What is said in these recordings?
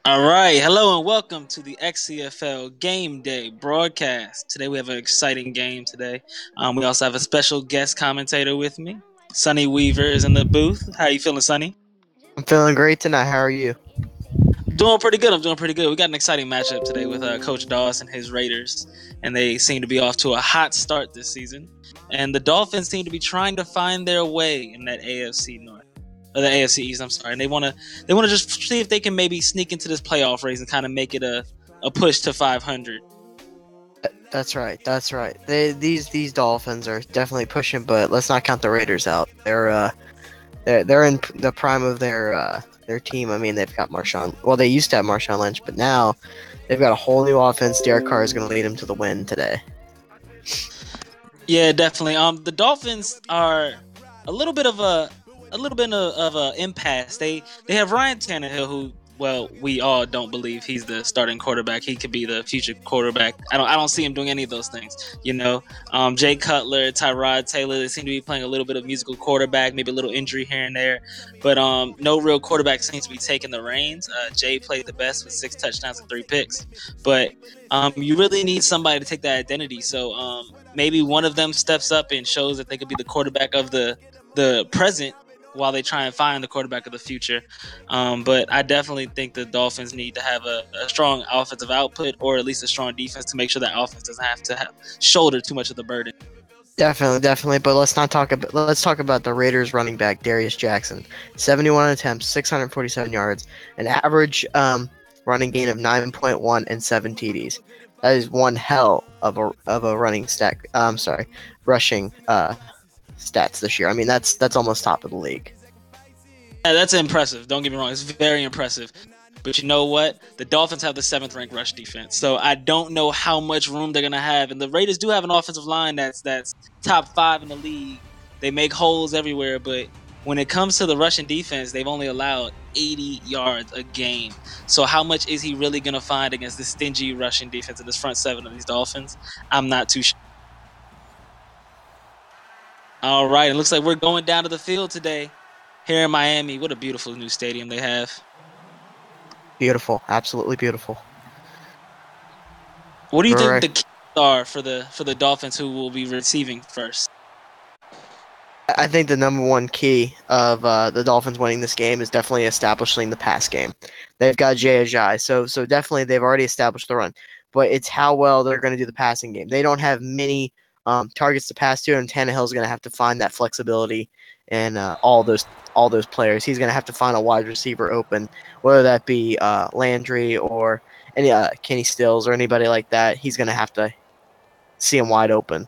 All right, hello and welcome to the XCFL Game Day broadcast. Today we have an exciting game today. We also have a special guest commentator with me. Sonny Weaver is in the booth. How you feeling, Sonny? I'm feeling great tonight. How are you? Doing pretty good. I'm doing pretty good. We got an exciting matchup today with Coach Doss and his Raiders, and they seem to be off to a hot start this season. And the Dolphins seem to be trying to find their way in that AFC North. Or the AFC East, I'm sorry. And they want to just see if they can maybe sneak into this playoff race and kind of make it a push to 500. That's right. That's right. These Dolphins are definitely pushing, but let's not count the Raiders out. They're in the prime of their team. I mean, they've got Marshawn. Well, they used to have Marshawn Lynch, but now they've got a whole new offense. Derek Carr is going to lead them to the win today. Yeah, definitely. The Dolphins are a little bit of a impasse. They have Ryan Tannehill, who, well, we all don't believe he's the starting quarterback. He could be the future quarterback. I don't see him doing any of those things. Jay Cutler, Tyrod Taylor, they seem to be playing a little bit of musical quarterback, maybe a little injury here and there, but no real quarterback seems to be taking the reins. Jay played the best with 6 touchdowns and 3 picks, but you really need somebody to take that identity. So maybe one of them steps up and shows that they could be the quarterback of the present while they try and find the quarterback of the future. But I definitely think the Dolphins need to have a strong offensive output, or at least a strong defense, to make sure that offense doesn't have to shoulder too much of the burden. Definitely, definitely. But let's talk about the Raiders running back Darius Jackson. 71 attempts, 647 yards, an average running gain of 9.1 and 7 TDs. That is one hell of a running stack. I'm sorry, rushing stats this year. I mean, that's almost top of the league. Yeah, that's impressive. Don't get me wrong; it's very impressive. But you know what? The Dolphins have the seventh ranked rush defense, so I don't know how much room they're gonna have. And the Raiders do have an offensive line that's top five in the league. They make holes everywhere, but when it comes to the rushing defense, they've only allowed 80 yards a game. So how much is he really gonna find against the stingy rushing defense in this front seven of these Dolphins? I'm not too sure. All right, it looks like we're going down to the field today here in Miami. What a beautiful new stadium they have. Beautiful, absolutely beautiful. What do you think Right. the keys are for the Dolphins who will be receiving first? I think the number one key of the Dolphins winning this game is definitely establishing the pass game. They've got Jay Ajayi, so definitely they've already established the run, but it's how well they're going to do the passing game. They don't have many targets to pass to, and Tannehill's going to have to find that flexibility and all those players. He's going to have to find a wide receiver open, whether that be Landry or any Kenny Stills or anybody like that. He's going to have to see him wide open.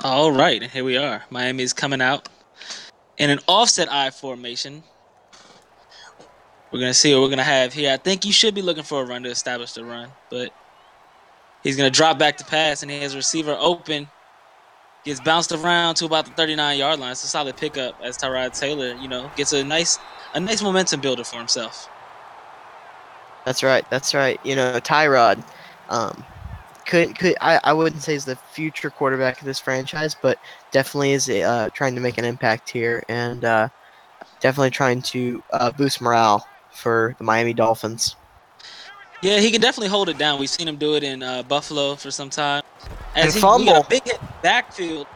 All right, here we are. Miami is coming out in an offset I formation. We're gonna see what we're gonna have here. I think he should be looking for a run to establish the run, but he's gonna drop back to pass, and he has a receiver open. Gets bounced around to about the 39-yard line. It's a solid pickup as Tyrod Taylor, gets a nice momentum builder for himself. That's right. That's right. Tyrod, um, could I wouldn't say is the future quarterback of this franchise, but definitely is trying to make an impact here and definitely trying to boost morale for the Miami Dolphins. Yeah, he can definitely hold it down. We've seen him do it in Buffalo for some time. And As we got a fumble. big hit backfield.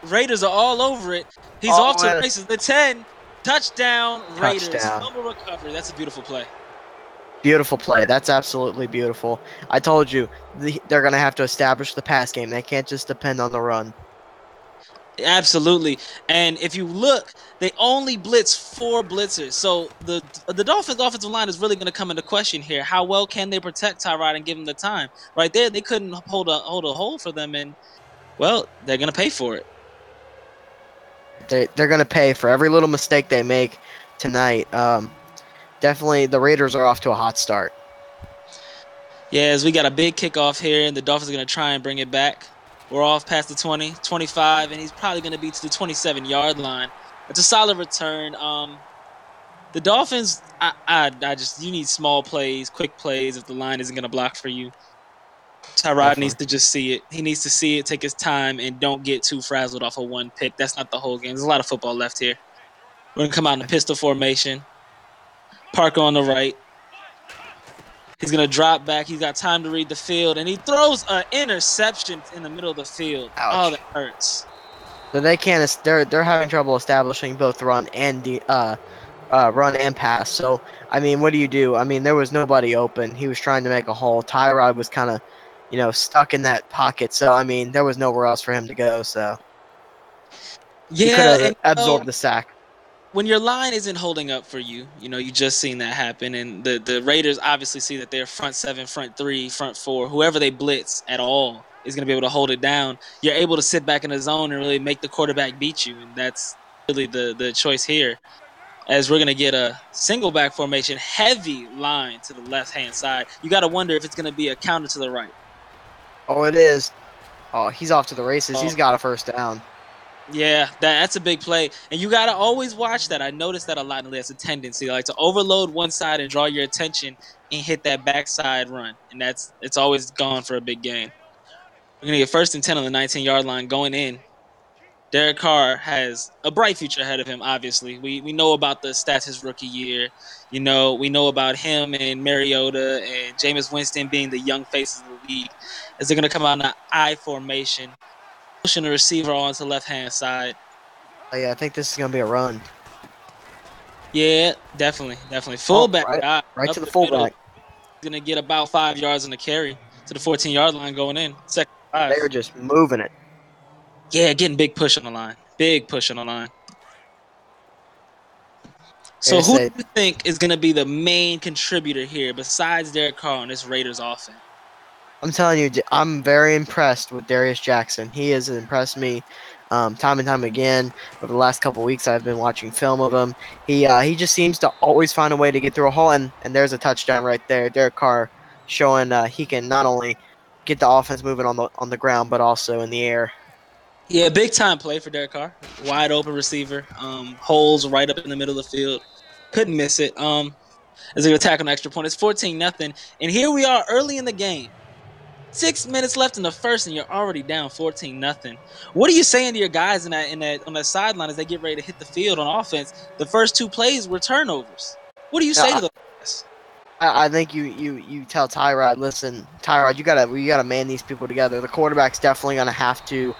Raiders are all over it. He's Oh, off to the races. The 10, touchdown Raiders. touchdown. Fumble recovery. That's a beautiful play. Beautiful play. That's absolutely beautiful. I told you they're going to have to establish the pass game. They can't just depend on the run. Absolutely. And if you look, they only blitz 4 blitzers. So the Dolphins offensive line is really going to come into question here. How well can they protect Tyrod and give him the time? Right there, they couldn't hold a hole for them, and well, they're going to pay for it. They're going to pay for every little mistake they make tonight. Definitely, the Raiders are off to a hot start. Yeah, as we got a big kickoff here, and the Dolphins are going to try and bring it back. We're off past the 20, 25, and he's probably going to be to the 27-yard line. It's a solid return. The Dolphins, you need small plays, quick plays if the line isn't going to block for you. Tyrod needs Definitely. to just see it. He needs to see it, take his time, and don't get too frazzled off of one pick. That's not the whole game. There's a lot of football left here. We're gonna come out in a pistol formation. Parker on the right. He's gonna drop back. He's got time to read the field, and he throws an interception in the middle of the field. Oh, Ouch. that hurts. So they can't. They're having trouble establishing both run and pass. So I mean, what do you do? I mean, there was nobody open. He was trying to make a hole. Tyrod was kind of, stuck in that pocket. So I mean, there was nowhere else for him to go. So he could Yeah, have and absorbed the sack. when your line isn't holding up for you, you just seen that happen, and the Raiders obviously see that their front seven, front three, front four, whoever they blitz at all is going to be able to hold it down. You're able to sit back in the zone and really make the quarterback beat you, and that's really the choice here. As we're going to get a single back formation, heavy line to the left hand side. You got to wonder if it's going to be a counter to the right. Oh, it is. Oh, he's off to the races. Oh, He's got a first down. yeah, that's a big play, and you got to always watch that. I noticed that a lot, and there's a tendency like to overload one side and draw your attention and hit that backside run, and it's always gone for a big gain. We're gonna get 1st and 10 on the 19-yard line going in. Derek Carr has a bright future ahead of him. Obviously, we know about the stats his rookie year. We know about him and Mariota and Jameis Winston being the young faces of the league. As they're gonna come out in an I formation, pushing the receiver onto the left hand side. Oh, yeah, I think this is gonna be a run. Yeah, definitely. Oh, Fullback guy right up to the the middle. fullback. He's gonna get about 5 yards on the carry to the 14-yard line going in. Second They were 5. just moving it. Yeah, getting big push on the line. Big push on the line. Like I So who do said, you think is gonna be the main contributor here besides Derek Carr on this Raiders offense? I'm telling you, I'm very impressed with Darius Jackson. He has impressed me time and time again. Over the last couple of weeks, I've been watching film of him. He just seems to always find a way to get through a hole, and there's a touchdown right there. Derek Carr showing he can not only get the offense moving on the ground, but also in the air. Yeah, big time play for Derek Carr. Wide open receiver. Holes right up in the middle of the field. Couldn't miss it. As they attack on extra point. It's 14-0. And here we are early in the game. 6 minutes left in the first, and you're already down 14-0. What are you saying to your guys in that on that sideline as they get ready to hit the field on offense? The first two plays were turnovers. What do you say Now, to those guys? I think you tell Tyrod, listen, Tyrod, you gotta man these people together. The quarterback's definitely gonna have to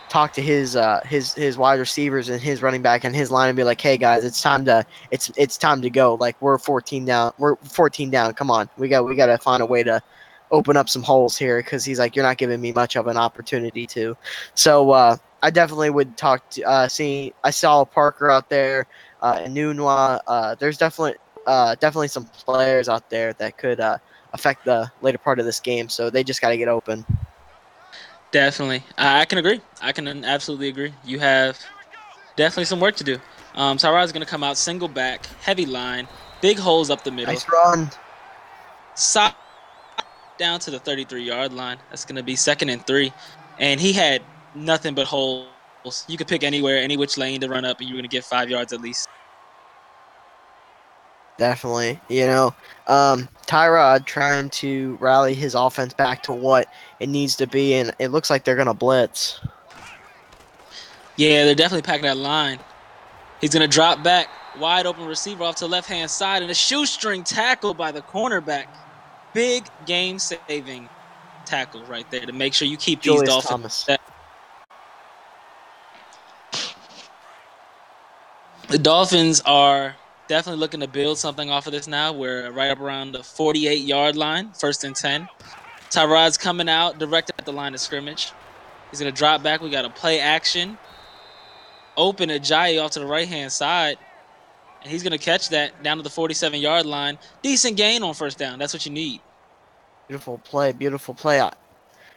talk to his wide receivers and his running back and his line and be like, hey guys, it's time to go. Like we're 14 down. We're 14 down. Come on, we gotta find a way to open up some holes here because he's like, you're not giving me much of an opportunity to. So I definitely would talk to I saw Parker out there and Nunwa. There's definitely some players out there that could affect the later part of this game. So they just got to get open. Definitely. I can agree. I can absolutely agree. You have definitely some work to do. Tyrod's going to come out single back, heavy line, big holes up the middle, Nice run. side down to the 33-yard line. That's going to be 2nd and 3. And he had nothing but holes. You could pick anywhere, any which lane to run up, and you're going to get 5 yards at least. Definitely. Tyrod trying to rally his offense back to what it needs to be, and it looks like they're going to blitz. Yeah, they're definitely packing that line. He's going to drop back, wide open receiver off to the left-hand side, and a shoestring tackle by the cornerback. Big game-saving tackle right there to make sure you keep these Julius Dolphins. Thomas. The Dolphins are definitely looking to build something off of this now. We're right up around the 48-yard line, 1st and 10. Tyrod's coming out, directed at the line of scrimmage. He's going to drop back. We got a play action. Open Ajayi off to the right-hand side. And he's going to catch that down to the 47-yard line. Decent gain on first down. That's what you need. Beautiful play. Beautiful play.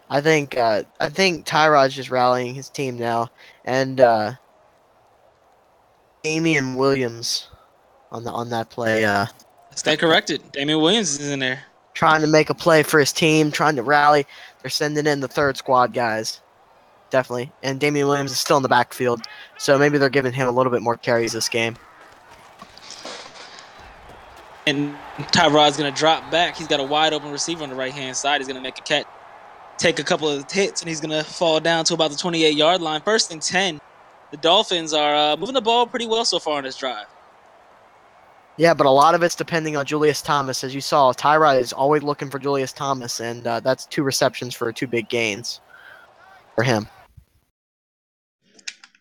I think Tyrod's just rallying his team now, and Damian Williams on that play. Stay corrected. Damian Williams is in there. Trying to make a play for his team, trying to rally. They're sending in the third squad guys. Definitely. And Damian Williams is still in the backfield, so maybe they're giving him a little bit more carries this game. And Tyrod's going to drop back. He's got a wide open receiver on the right-hand side. He's going to make a catch, take a couple of hits, and he's going to fall down to about the 28-yard line. 1st and 10. The Dolphins are moving the ball pretty well so far on this drive. Yeah, but a lot of it's depending on Julius Thomas. As you saw, Tyrod is always looking for Julius Thomas, and that's 2 receptions for 2 big gains for him.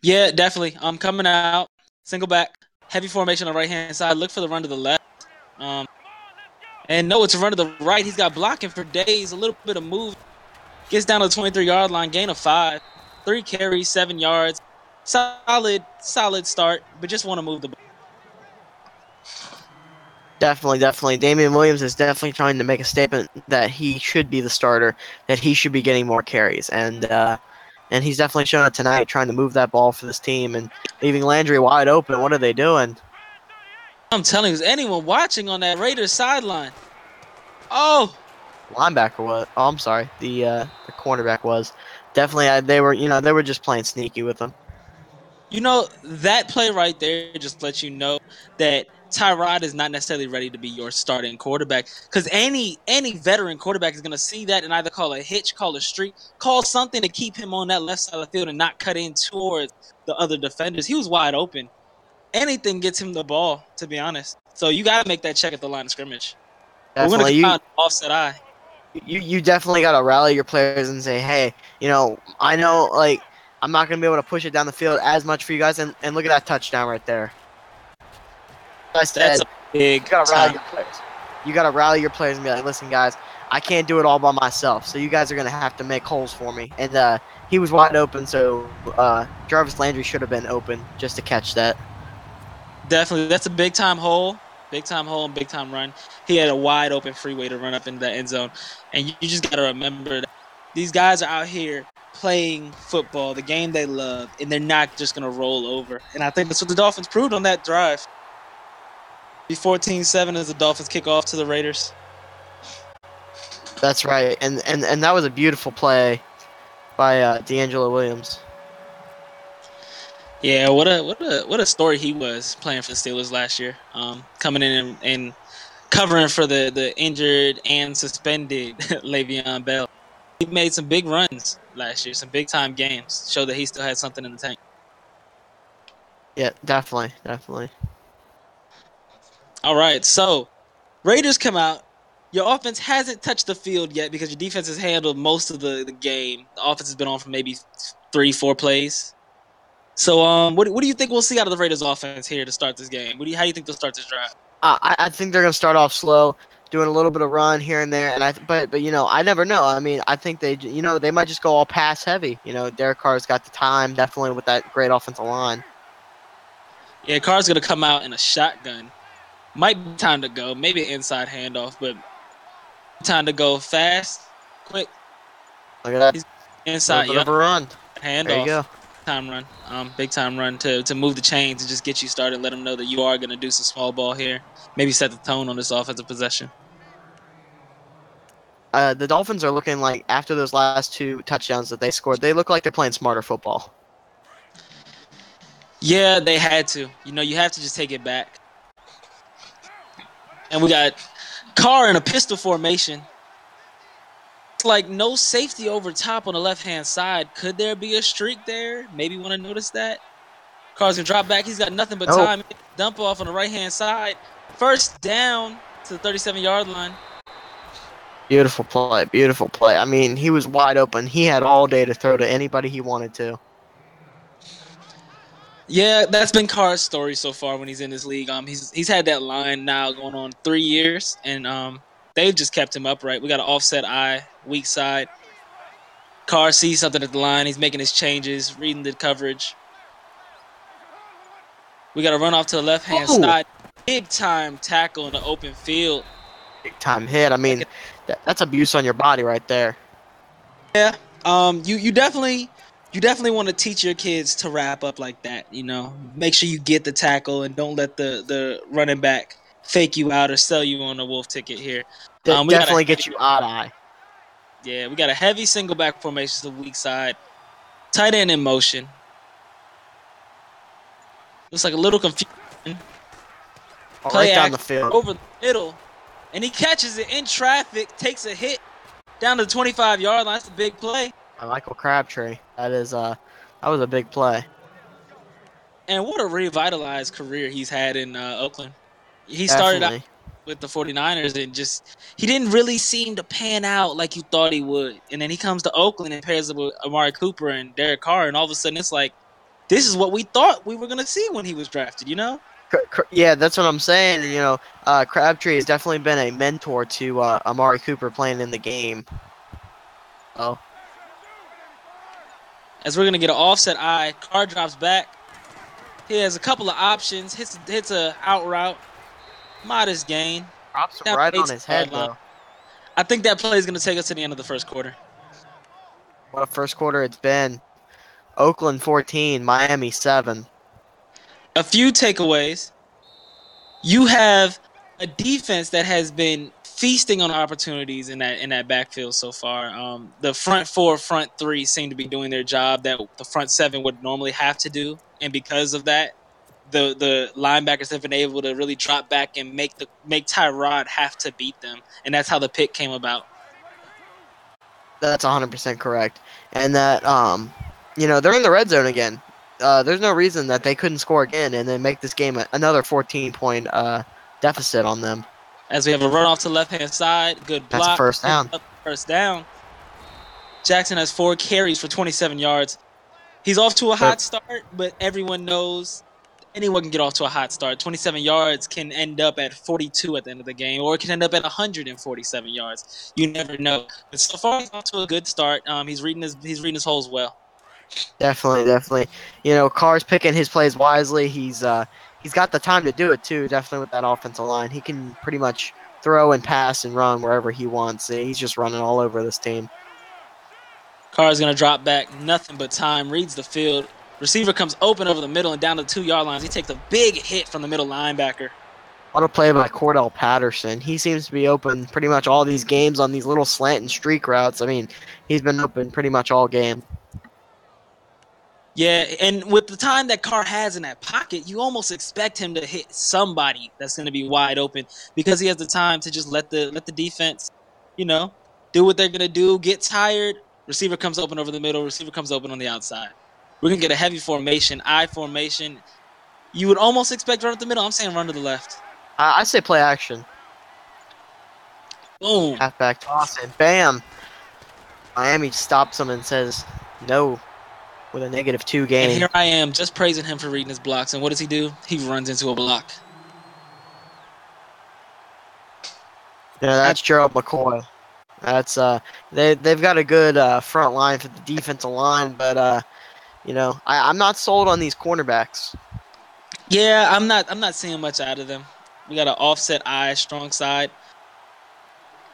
Yeah, definitely. I'm coming out, single back, heavy formation on the right hand side. Look for the run to the left. And no, it's a run to the right. He's got blocking for days, a little bit of move. Gets down to the 23-yard line, gain of 5, 3 carries, 7 yards. Solid start, but just want to move the ball. Definitely. Damian Williams is definitely trying to make a statement that he should be the starter, that he should be getting more carries, and he's definitely shown it tonight, trying to move that ball for this team and leaving Landry wide open. What are they doing? I'm telling you, is anyone watching on that Raiders sideline? Oh, Linebacker was. Oh, I'm sorry. The cornerback was definitely. They were just playing sneaky with him. that play right there just lets you know that Tyrod is not necessarily ready to be your starting quarterback, because any veteran quarterback is going to see that and either call a hitch, call a streak, call something to keep him on that left side of the field and not cut in towards the other defenders. He was wide open. Anything gets him the ball, to be honest. So you got to make that check at the line of scrimmage. We're going to Definitely, come out offset eye. you definitely got to rally your players and say, hey, I know, like, I'm not going to be able to push it down the field as much for you guys, and look at that touchdown right there. Like I That's said, a big you got to rally time. your players. You got to rally your players and be like, listen, guys, I can't do it all by myself, so you guys are going to have to make holes for me. And he was wide open, so Jarvis Landry should have been open just to catch that. Definitely. That's a big time hole. Big time hole and big time run. He had a wide open freeway to run up into that end zone. And you just got to remember that these guys are out here playing football, the game they love, and they're not just going to roll over. And I think that's what the Dolphins proved on that drive. Be 14-7 as the Dolphins kick off to the Raiders. That's right, and that was a beautiful play by D'Angelo Williams. Yeah, what a story he was playing for the Steelers last year. Coming in and covering for the injured and suspended Le'Veon Bell. He made some big runs last year, some big time games. Showed that he still had something in the tank. Yeah, definitely. All right, so Raiders come out. Your offense hasn't touched the field yet because your defense has handled most of the game. The offense has been on for maybe 3-4 plays. So, what do you think we'll see out of the Raiders offense here to start this game? How do you think they'll start this drive? I think they're gonna start off slow, doing a little bit of run here and there, but I never know. I mean, I think they might just go all pass heavy. Derek Carr's got the time, definitely with that great offensive line. Yeah, Carr's gonna come out in a shotgun. Might be time to go. Maybe an inside handoff, but time to go fast, quick. Look at that. He's inside, Bit of a run. handoff. There you go. Time run, big time run to move the chains and just get you started. Let them know that you are going to do some small ball here. Maybe set the tone on this offensive possession. The Dolphins are looking like, after those last 2 touchdowns that they scored, they look like they're playing smarter football. Yeah, they had to. You have to just take it back. And we got Carr in a pistol formation. It's like no safety over top on the left-hand side. Could there be a streak there? Maybe want to notice that. Carr's going to drop back. He's got nothing but time. Dump off on the right-hand side. First down to the 37-yard line. Beautiful play. I mean, he was wide open. He had all day to throw to anybody he wanted to. Yeah, that's been Carr's story so far when he's in this league. He's had that line now going on 3 years, and they've just kept him upright. We got an offset eye, weak side. Carr sees something at the line. He's making his changes, reading the coverage. We got to run off to the left-hand side. Big time tackle in the open field. Big time hit. I mean, that's abuse on your body right there. Yeah. You definitely want to teach your kids to wrap up like that. Make sure you get the tackle and don't let the running back fake you out or sell you on a wolf ticket here. We definitely get you odd-eye. Yeah, we got a heavy single back formation to the weak side. Tight end in motion. Looks like a little confusion. Right down the field. Over the middle. And he catches it in traffic, takes a hit down to the 25-yard line. That's a big play. Michael Crabtree. That was a big play. And what a revitalized career he's had in Oakland. He started out Definitely. with the 49ers and he didn't really seem to pan out like you thought he would. And then he comes to Oakland and pairs up with Amari Cooper and Derek Carr, and all of a sudden it's like this is what we thought we were gonna see when he was drafted, you know? Yeah, that's what I'm saying. Crabtree has definitely been a mentor to Amari Cooper playing in the game. Oh, As we're gonna get an offset eye, Carr drops back. He has a couple of options, hits a out route, modest gain, drops him down right the on 18 his yard head line. though. I think that play is gonna take us to the end of the first quarter. What a first quarter it's been. Oakland 14, Miami 7. A few takeaways. You have a defense that has been feasting on opportunities in that backfield so far. The front four, front three seem to be doing their job that the front seven would normally have to do, and because of that, the linebackers have been able to really drop back and make Tyrod have to beat them, and that's how the pick came about. That's 100% correct. And that they're in the red zone again. There's no reason that they couldn't score again and then make this game another 14-point deficit on them. As we have a run off to the left hand side, good That's a block, first picks down. up first down. Jackson has 4 carries for 27 yards. He's off to a They're hot start, but everyone knows anyone can get off to a hot start. 27 yards can end up at 42 at the end of the game, or it can end up at 147 yards. You never know. But so far, he's off to a good start. He's reading his holes well. definitely, definitely. Carr's picking his plays wisely. He's got the time to do it too. Definitely with that offensive line, he can pretty much throw and pass and run wherever he wants. He's just running all over this team. Carr's going to drop back, nothing but time, reads the field. Receiver comes open over the middle and down to the 2 yard lines. He takes a big hit from the middle linebacker. What a play by Cordell Patterson. He seems to be open pretty much all these games on these little slant and streak routes. I mean, he's been open pretty much all game. Yeah, and with the time that Carr has in that pocket, you almost expect him to hit somebody that's going to be wide open because he has the time to just let the defense, you know, do what they're going to do. Get tired. Receiver comes open over the middle. Receiver comes open on the outside. We're going to get a heavy formation, I formation. You would almost expect run up the middle. I'm saying run to the left. I say play action. Boom. Halfback toss and bam. Miami stops him and says no with a -2 And gain. here I am just praising him for reading his blocks. And what does he do? He runs into a block. That's Gerald McCoy. That's they've got a good front line for the defensive line, but I'm not sold on these cornerbacks. Yeah, I'm not seeing much out of them. We got an offset eye, strong side.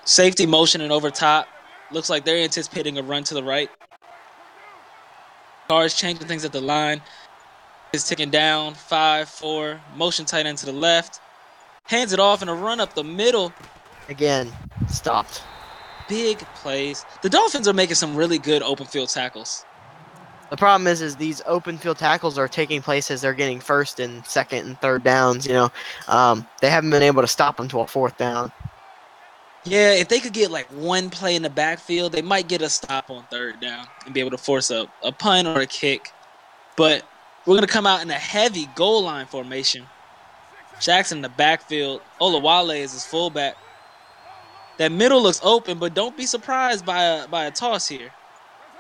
Safety motion and over top. Looks like they're anticipating a run to the right. Carr is changing things at the line. Is ticking down. 5-4. Motion tight end to the left. Hands it off and a run up the middle. Again, stopped. Big plays. The Dolphins are making some really good open field tackles. The problem is these open field tackles are taking place as they're getting first and second and third downs. They haven't been able to stop them to a fourth down. Yeah, if they could get like one play in the backfield, they might get a stop on third down and be able to force a punt or a kick. But we're going to come out in a heavy goal line formation. Jackson in the backfield. Olawale is his fullback. That middle looks open, but don't be surprised by a toss here.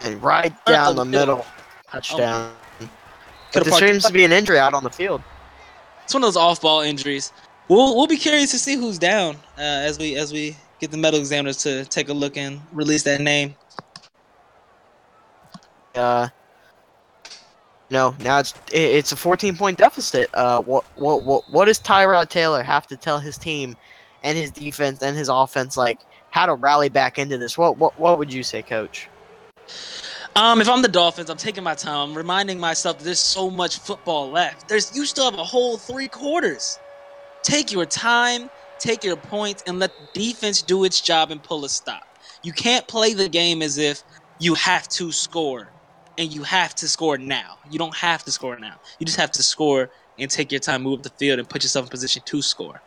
And right down the middle. Touchdown. But there seems to be an injury out on the field. It's one of those off-ball injuries. We'll be curious to see who's down as we get the medical examiners to take a look and release that name. Now it's a 14-point deficit. What does Tyrod Taylor have to tell his team and his defense and his offense how to rally back into this? What would you say, Coach? If I'm the Dolphins, I'm taking my time. I'm reminding myself that there's so much football left. You still have a whole 3 quarters. Take your time, take your points, and let the defense do its job and pull a stop. You can't play the game as if you have to score, and you have to score now. You don't have to score now. You just have to score and take your time, move up the field, and put yourself in position to score.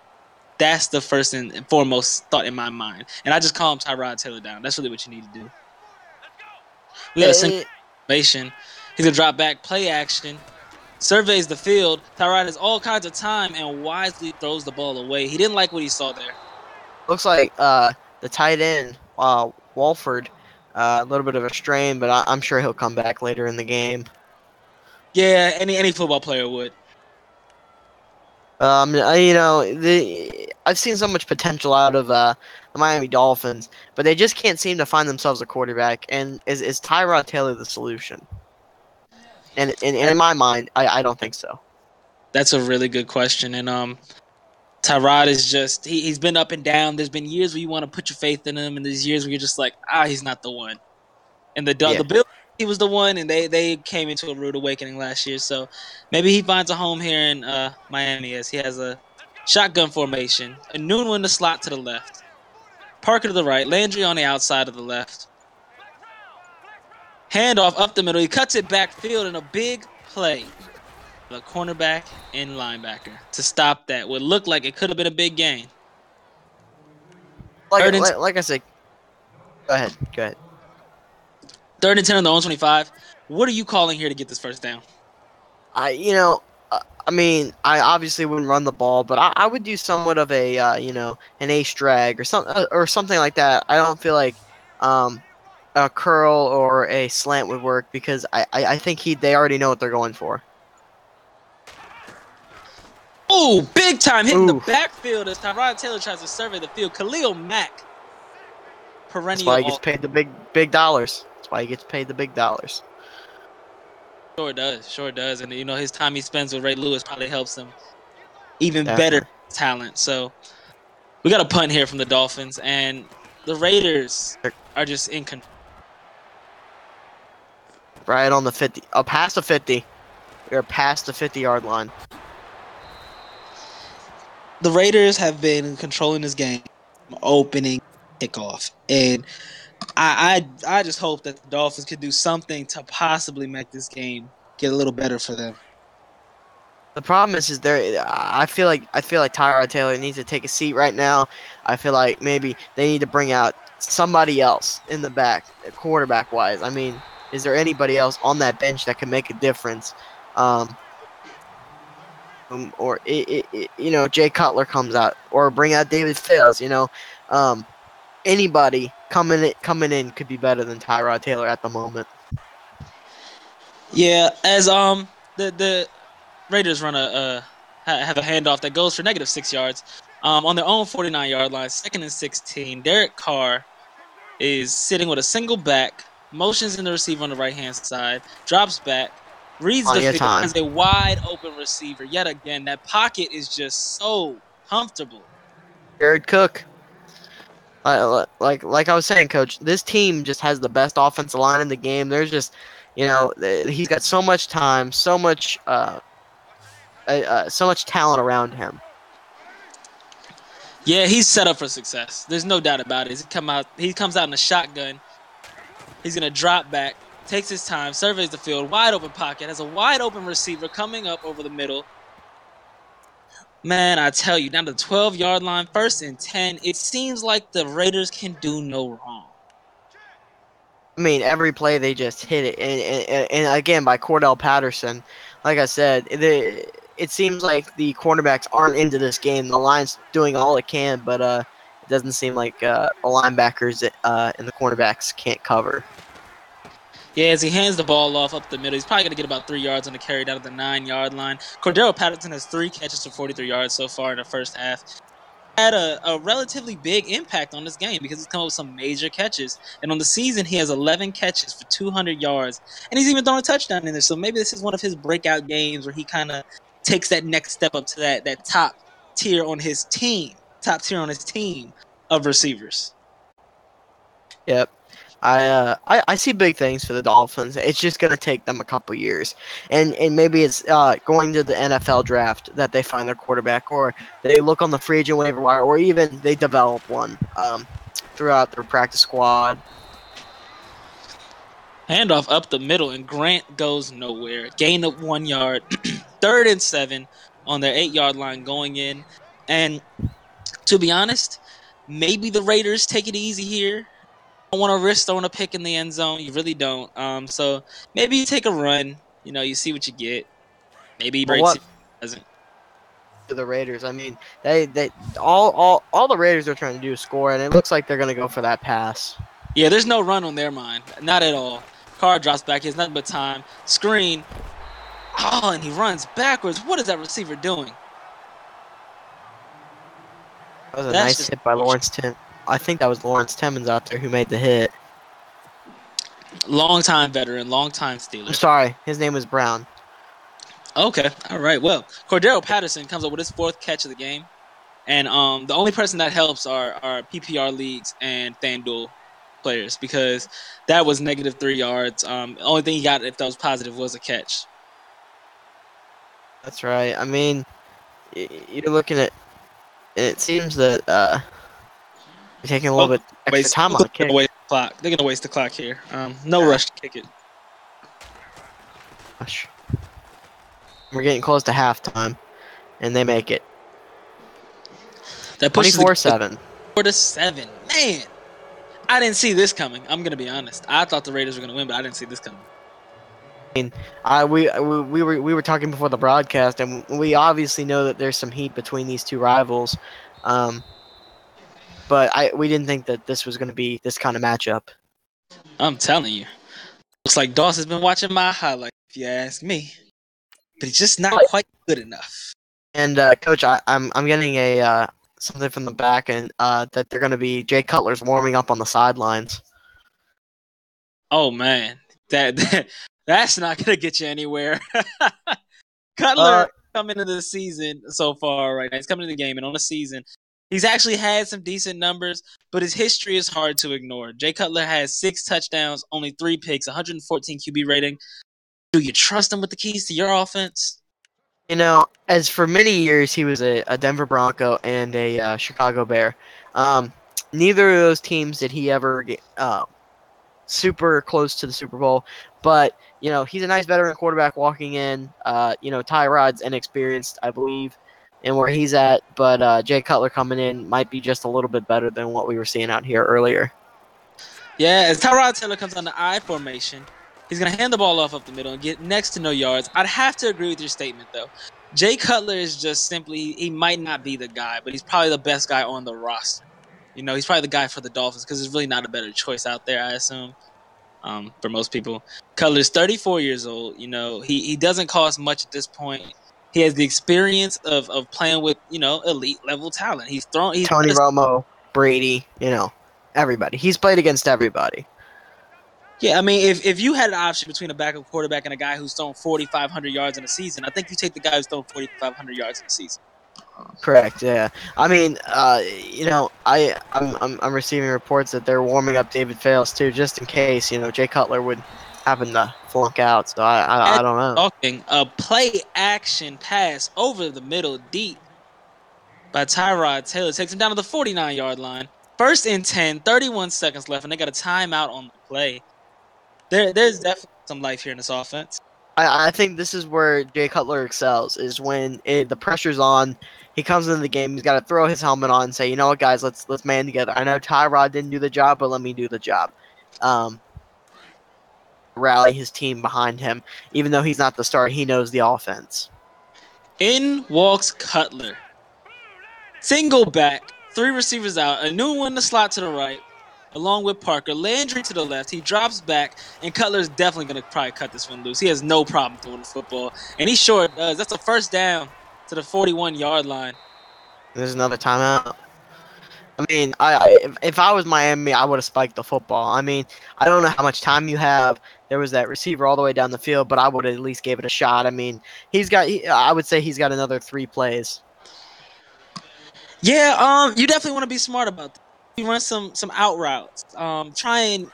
That's the first and foremost thought in my mind. And I just call him Tyrod Taylor down. That's really what you need to do. We got a single formation. He's going to drop back, play action. surveys the field. Tyrod has all kinds of time and wisely throws the ball away. He didn't like what he saw there. Looks like the tight end, Walford, a little bit of a strain, but I'm sure he'll come back later in the game. Yeah, any football player would. I've seen so much potential out of the Miami Dolphins, but they just can't seem to find themselves a quarterback. And is Tyrod Taylor the solution? And in my mind, I don't think so. That's a really good question. And Tyrod is just he's been up and down. There's been years where you want to put your faith in him, and there's years where you're just like, he's not the one. And the Yeah, Bills, he was the one, and they came into a rude awakening last year. So maybe he finds a home here in Miami as he has a shotgun formation, a Noon in the slot to the left, Parker to the right, Landry on the outside of the left. Handoff up the middle. He cuts it backfield in a big play. The cornerback and linebacker to stop that. Would look like it could have been a big gain. like Third and, like, like I said, go ahead, go ahead. third and 10 on the own 25. What are you calling here to get this first down? I mean, I obviously wouldn't run the ball, but I would do somewhat of a an ace drag or something like that. I don't feel like a curl or a slant would work because I think they already know what they're going for. Oh, big time hitting the Ooh. backfield as Tyrod Taylor tries to survey the field. Khalil Mack, perennial. That's why he gets paid the big dollars. That's why he gets paid the big dollars. Sure does. And his time he spends with Ray Lewis probably helps him even Definitely. better talent. So we got a punt here from the Dolphins, and the Raiders are just in control. Right on the 50. Oh, past the 50. We are past the 50-yard line. The Raiders have been controlling this game opening kickoff, and I just hope that the Dolphins can do something to possibly make this game get a little better for them. The problem is there. I feel like Tyrod Taylor needs to take a seat right now. I feel like maybe they need to bring out somebody else in the back, quarterback wise. I mean, is there anybody else on that bench that can make a difference? Or Jay Cutler comes out, or bring out David Fales. Anybody coming in could be better than Tyrod Taylor at the moment. Yeah, as the Raiders run have a handoff that goes for -6 yards on their own 49-yard line, 2nd and 16. Derek Carr is sitting with a single back, motions in the receiver on the right-hand side, drops back, reads the field, has a wide open receiver. Yet again, that pocket is just so comfortable. Jared Cook. Like I was saying, Coach, this team just has the best offensive line in the game. There's just, he's got so much time, so much talent around him. Yeah, he's set up for success. There's no doubt about it. He comes out in a shotgun. He's gonna drop back, takes his time, surveys the field, wide open pocket, has a wide open receiver coming up over the middle. Man, I tell you, down to the 12-yard line, 1st and 10. It seems like the Raiders can do no wrong. I mean, every play they just hit it, and again by Cordell Patterson. Like I said, it seems like the cornerbacks aren't into this game. The line's doing all it can, but it doesn't seem like the linebackers and the cornerbacks can't cover. Yeah, as he hands the ball off up the middle, he's probably going to get about 3 yards on the carry down to the 9-yard line. Cordell Patterson has 3 catches for 43 yards so far in the first half. Had a relatively big impact on this game because he's come up with some major catches. And on the season, he has 11 catches for 200 yards. And he's even thrown a touchdown in there. So maybe this is one of his breakout games where he kind of takes that next step up to that top tier on his team of receivers. Yep. I see big things for the Dolphins. It's just going to take them a couple years, and maybe it's going to the NFL draft that they find their quarterback, or they look on the free agent waiver wire, or even they develop one throughout their practice squad. Handoff up the middle, and Grant goes nowhere. Gain of 1 yard, 3rd and 7 on their 8-yard line going in. And to be honest, maybe the Raiders take it easy here. Don't want to risk throwing a pick in the end zone. You really don't. So maybe you take a run. You see what you get. Maybe he But breaks what it. Doesn't. to the Raiders? I mean, they all the Raiders are trying to do is score, and it looks like they're gonna go for that pass. Yeah, there's no run on their mind. Not at all. Carr drops back. He has nothing but time. Screen. Oh, and he runs backwards. What is that receiver doing? That was a That's nice just hit by unfortunate. Lawrence Tim. I think that was Lawrence Timmons out there who made the hit. Long time veteran, long time I'm Steeler. sorry, his name was Brown. Okay, all right. Well, Cordero Patterson comes up with his 4th catch of the game, and the only person that helps are PPR leagues and FanDuel players because that was -3 yards. The only thing he got if that was positive was a catch. That's right. I mean, you're looking at. It seems that you're taking a little bit extra time on the Oakland's kick. gonna waste the clock. They're gonna waste the clock here. No Yeah. rush to kick it. Gosh. We're getting close to halftime, and they make it That pushes the 24-7. 4-7. Man, I didn't see this coming. I'm gonna be honest. I thought the Raiders were gonna win, but I didn't see this coming. We were talking before the broadcast, and we obviously know that there's some heat between these two rivals, um, but we didn't think that this was going to be this kind of matchup. I'm telling you. Looks like Dawson's been watching my highlights, if you ask me. But he's just not quite good enough. And Coach, I'm getting a something from the back, and that they're going to be Jay Cutler's warming up on the sidelines. Oh man, that's not gonna get you anywhere. Cutler coming into the season so far right now. He's coming into the game and on the season, he's actually had some decent numbers, but his history is hard to ignore. Jay Cutler has 6 touchdowns, only 3 picks, 114 QB rating. Do you trust him with the keys to your offense? You know, as for many years, he was a Denver Bronco and a Chicago Bear. Neither of those teams did he ever get super close to the Super Bowl, but you know he's a nice veteran quarterback walking in. You know, Tyrod's inexperienced, I believe, in where he's at, but Jay Cutler coming in might be just a little bit better than what we were seeing out here earlier. Yeah, as Tyrod Taylor comes on the I formation, he's going to hand the ball off up the middle and get next to no yards. I'd have to agree with your statement, though. Jay Cutler is just simply, he might not be the guy, but he's probably the best guy on the roster. You know, he's probably the guy for the Dolphins because there's really not a better choice out there, I assume, for most people. Cutler's 34 years old. You know, he doesn't cost much at this point. He has the experience of playing with, you know, elite level talent. He's Tony Romo, Brady, you know, everybody. He's played against everybody. Yeah, I mean, if you had an option between a backup quarterback and a guy who's thrown 4,500 yards in a season, I think you take the guy who's thrown 4,500 yards in a season. Correct. Yeah. I mean, you know, I'm receiving reports that they're warming up David Fales too, just in case. You know, Jay Cutler would happen to flunk out. So I don't know. Talking a play action pass over the middle deep by Tyrod Taylor takes him down to the 49-yard line. 1st and 10, 31 seconds left, and they got a timeout on the play. There's definitely some life here in this offense. I think this is where Jay Cutler excels, is when the pressure's on. He comes into the game. He's got to throw his helmet on and say, you know what, guys, let's man together. I know Tyrod didn't do the job, but let me do the job. Rally his team behind him, even though he's not the starter. He knows the offense. In walks Cutler. Single back, 3 receivers out, a new one in the slot to the right, along with Parker. Landry to the left. He drops back, and Cutler's definitely going to probably cut this one loose. He has no problem throwing the football, and he sure does. That's a 1st down to the 41-yard line. There's another timeout. I mean, if I was Miami, I would have spiked the football. I mean, I don't know how much time you have. There was that receiver all the way down the field, but I would have at least gave it a shot. I mean, I would say he's got another 3 plays. Yeah, you definitely want to be smart about that. You run some out routes. Try and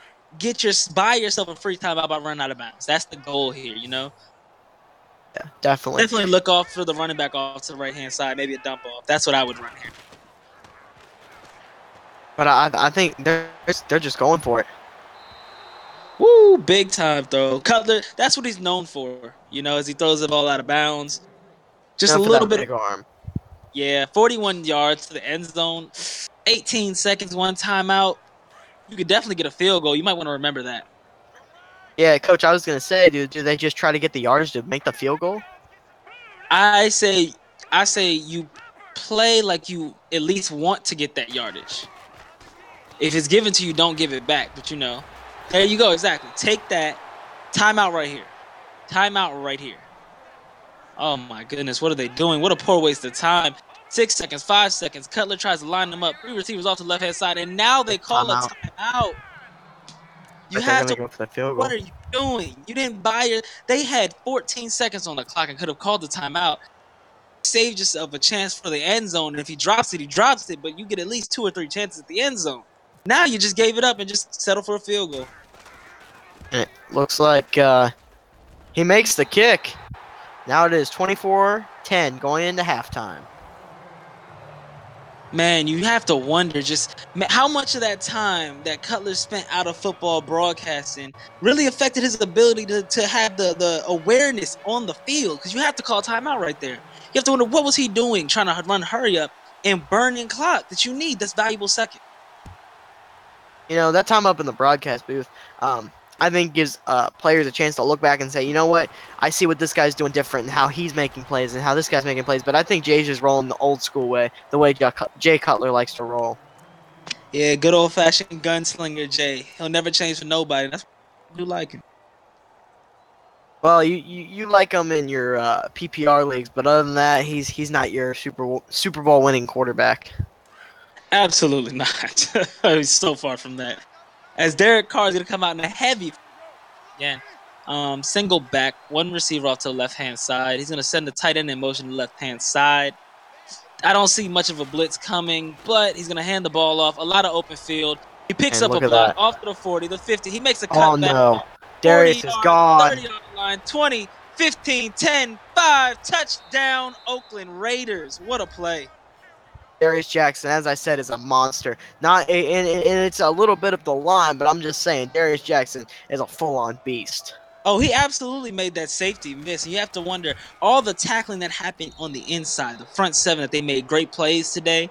buy yourself a free time by running out of bounds. That's the goal here, you know. Yeah, definitely. Definitely look off for the running back off to the right hand side, maybe a dump off. That's what I would run here. But I think they're just going for it. Woo, big time throw. Cutler, that's what he's known for, you know, as he throws the ball out of bounds. Just a little bit big arm. Yeah, 41 yards to the end zone, 18 seconds, 1 timeout. You could definitely get a field goal. You might want to remember that. Yeah, Coach, I was gonna say, do they just try to get the yards to make the field goal? I say I say you play like you at least want to get that yardage. If it's given to you, don't give it back. But there you go. Exactly. Take that timeout right here. Timeout right here. Oh my goodness, what are they doing? What a poor waste of time. 6 seconds, 5 seconds. Cutler tries to line them up. Three receivers off the left hand side, and now they call a Timeout. timeout. You But they're have gonna to. go for the field What goal. are you doing? You didn't buy your. They had 14 seconds on the clock and could have called the timeout. Saved yourself a chance for the end zone. And if he drops it, he drops it. But you get at least 2 or 3 chances at the end zone. Now you just gave it up and just settle for a field goal. And it looks like he makes the kick. Now it is 24-10 going into halftime. Man, you have to wonder just how much of that time that Cutler spent out of football broadcasting really affected his ability to have the awareness on the field, because you have to call timeout right there. You have to wonder, what was he doing trying to run hurry up and burning clock that you need, that's valuable second. That time up in the broadcast booth, I think gives players a chance to look back and say, you know what, I see what this guy's doing different and how he's making plays and how this guy's making plays. But I think Jay's just rolling the old school way, the way Jay Cutler likes to roll. Yeah, good old fashioned gunslinger Jay. He'll never change for nobody. That's what I do like him. Well, you like him in your PPR leagues, but other than that, he's not your Super Bowl winning quarterback. Absolutely not. He's so far from that. As Derek Carr is going to come out in a heavy again. Single back, one receiver off to the left hand side. He's going to send the tight end in motion to the left hand side. I don't see much of a blitz coming, but he's going to hand the ball off. A lot of open field. He picks And up a look at block that. off to the 40, the 50. He makes a Oh cutback. no. 40 Darius is yards, gone. 30-yard line, 20, 15, 10, 5. Touchdown, Oakland Raiders. What a play. Darius Jackson, as I said, is a monster. And it's a little bit of the line, but I'm just saying, Darius Jackson is a full-on beast. Oh, he absolutely made that safety miss. And you have to wonder, all the tackling that happened on the inside, the front seven, that they made great plays today.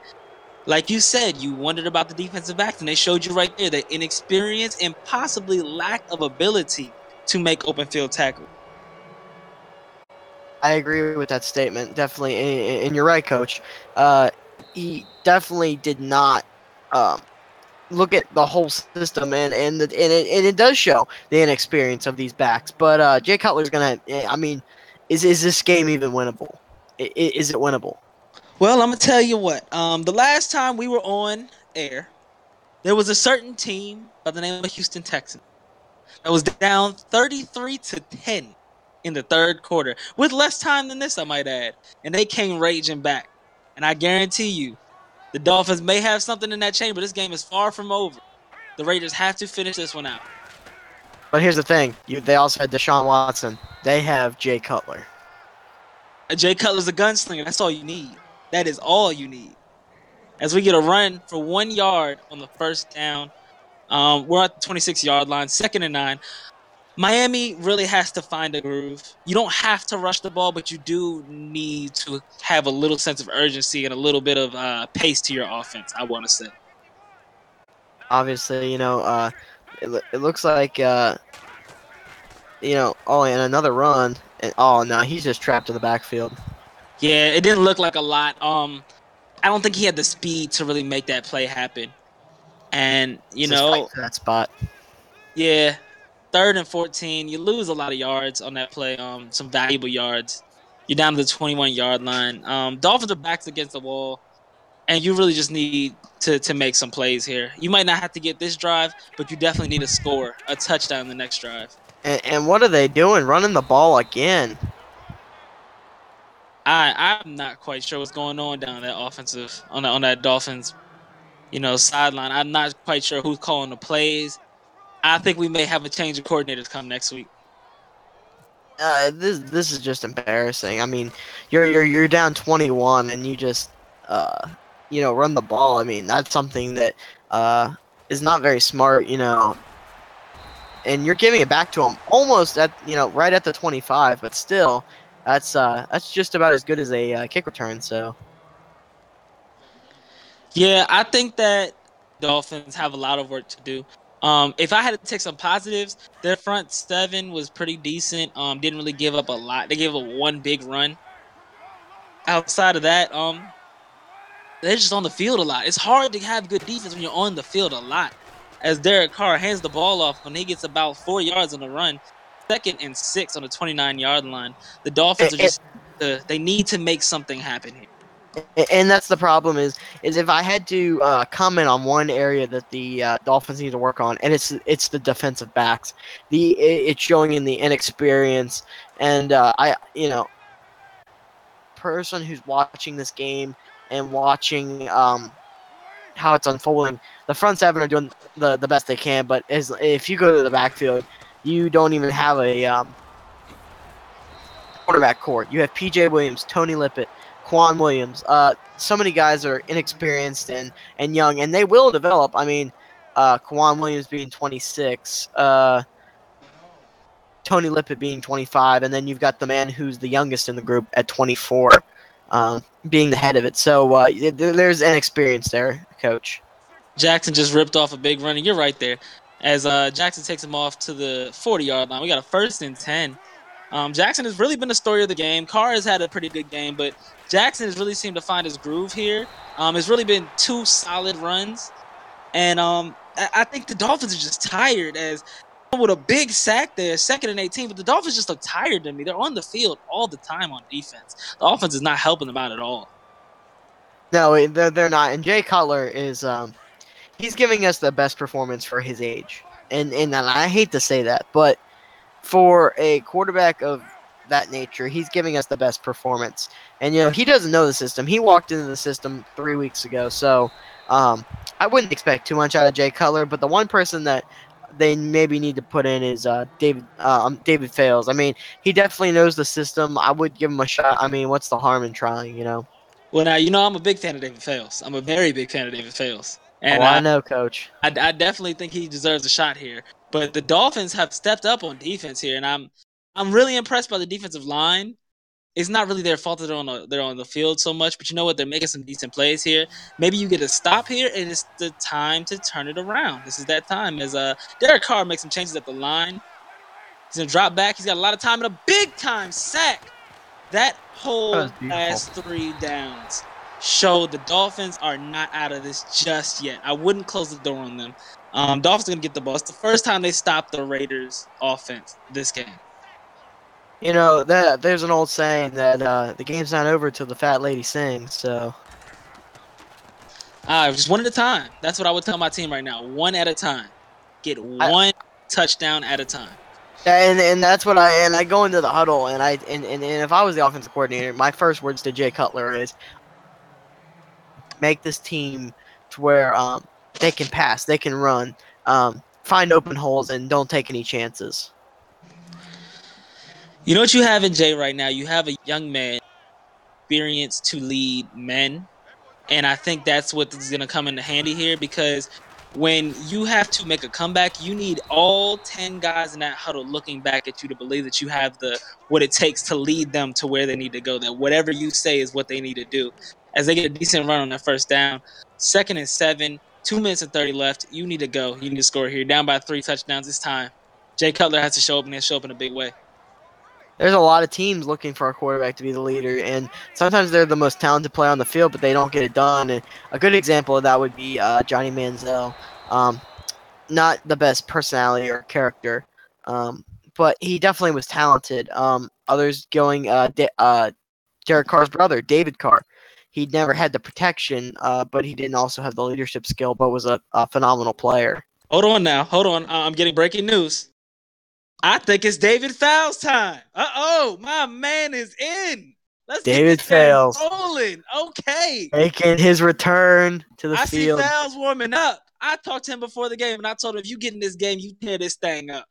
Like you said, you wondered about the defensive backs, and they showed you right there the inexperience and possibly lack of ability to make open field tackles. I agree with that statement, definitely. And you're right, Coach. He definitely did not look at the whole system, and it does show the inexperience of these backs. But Jay Cutler's gonna. I mean, is this game even winnable? Is it winnable? Well, I'm gonna tell you what. The last time we were on air, there was a certain team by the name of Houston Texans that was down 33-10 in the third quarter, with less time than this, I might add, and they came raging back. And I guarantee you, the Dolphins may have something in that chamber. This game is far from over. The Raiders have to finish this one out. But here's the thing: they also had Deshaun Watson. They have Jay Cutler. Jay Cutler's a gunslinger. That's all you need. That is all you need. As we get a run for 1 yard on the first down, we're at the 26-yard line, 2nd and 9. Miami really has to find a groove. You don't have to rush the ball, but you do need to have a little sense of urgency and a little bit of pace to your offense, I want to say. Obviously, it looks like oh, and another run, and oh no, he's just trapped in the backfield. Yeah, it didn't look like a lot. I don't think he had the speed to really make that play happen. And, Just fight for that spot. yeah, 3rd and 14, you lose a lot of yards on that play, some valuable yards. You're down to the 21-yard line. Dolphins are backs against the wall, and you really just need to make some plays here. You might not have to get this drive, but you definitely need to score a touchdown the next drive. And what are they doing? Running the ball again. I'm not quite sure what's going on down that offensive on that Dolphins, sideline. I'm not quite sure who's calling the plays. I think we may have a change of coordinators come next week. This is just embarrassing. I mean, you're down 21 and you just run the ball. I mean, that's something that is not very smart. And you're giving it back to him almost at right at the 25, but still, that's just about as good as a kick return. So Yeah, I think that Dolphins have a lot of work to do. If I had to take some positives, their front seven was pretty decent. Didn't really give up a lot. They gave up one big run. outside of that, they're just on the field a lot. It's hard to have good defense when you're on the field a lot. As Derek Carr hands the ball off when he gets about 4 yards on the run, 2nd and 6 on the 29-yard line. The Dolphins are And, just they need to make something happen here. and that's the problem is if I had to comment on one area that the Dolphins need to work on, and it's the defensive backs. It's showing in the inexperience, and I person who's watching this game and watching how it's unfolding, the front seven are doing the best they can. But if you go to the backfield, you don't even have a quarterback core. You have P.J. Williams, Tony Lippett, Quan Williams. So many guys are inexperienced and young, and they will develop. I mean, Quan Williams being 26, Tony Lippett being 25, and then you've got the man who's the youngest in the group at 24, being the head of it. So there's inexperience there, Coach. Jackson just ripped off a big run, and you're right there. As Jackson takes him off to the 40-yard line, we got a 1st and 10. Jackson has really been the story of the game. Carr has had a pretty good game, but Jackson has really seemed to find his groove here. It's really been 2 solid runs, and I think the Dolphins are just tired as with a big sack there, 2nd and 18, but the Dolphins just look tired to me. They're on the field all the time on defense. The offense is not helping them out at all. No, they're not. And Jay Cutler is he's giving us the best performance for his age. And I hate to say that, but for a quarterback of that nature, he's giving us the best performance. And he doesn't know the system. He walked into the system 3 weeks ago, so I wouldn't expect too much out of Jay Cutler. But the one person that they maybe need to put in is David Fales. I mean, he definitely knows the system. I would give him a shot. I mean, what's the harm in trying? Well, now, I'm a big fan of David Fales. I'm a very big fan of David Fales. Oh, And I know, Coach. I definitely think he deserves a shot here. But the Dolphins have stepped up on defense here, and I'm really impressed by the defensive line. It's not really their fault that they're on the field so much, but you know what? They're making some decent plays here. Maybe you get a stop here, and it's the time to turn it around. This is that time as Derek Carr makes some changes at the line. He's gonna drop back. He's got a lot of time and a big time sack. That whole last 3 downs show the Dolphins are not out of this just yet. I wouldn't close the door on them. Dolphins are going to get the ball. It's the first time they stopped the Raiders' offense this game. There's an old saying that the game's not over till the fat lady sings. So, just one at a time. That's what I would tell my team right now. One at a time. Get one touchdown at a time. And that's what I go into the huddle and if I was the offensive coordinator, my first words to Jay Cutler is make this team to where they can pass, they can run, find open holes, and don't take any chances. You know what you have in Jay right now? You have a young man, experienced to lead men, and I think that's what is going to come into handy here because when you have to make a comeback, you need all 10 guys in that huddle looking back at you to believe that you have what it takes to lead them to where they need to go. That whatever you say is what they need to do. As they get a decent run on that first down, 2nd and 7, 2 minutes and 30 left. You need to go. You need to score here. Down by 3 touchdowns. It's time. Jay Cutler has to show up, and he'll show up in a big way. There's a lot of teams looking for a quarterback to be the leader, and sometimes they're the most talented player on the field, but they don't get it done. And a good example of that would be Johnny Manziel. Not the best personality or character, but he definitely was talented. Others going Derek Carr's brother, David Carr. He never had the protection, but he didn't also have the leadership skill, but was a phenomenal player. Hold on now. Hold on. I'm getting breaking news. I think it's David Fowles time. My man is in. Let's David get this Fowles rolling. Okay. Making his return to the field. I see Fowles warming up. I talked to him before the game, and I told him, if you get in this game, you tear this thing up.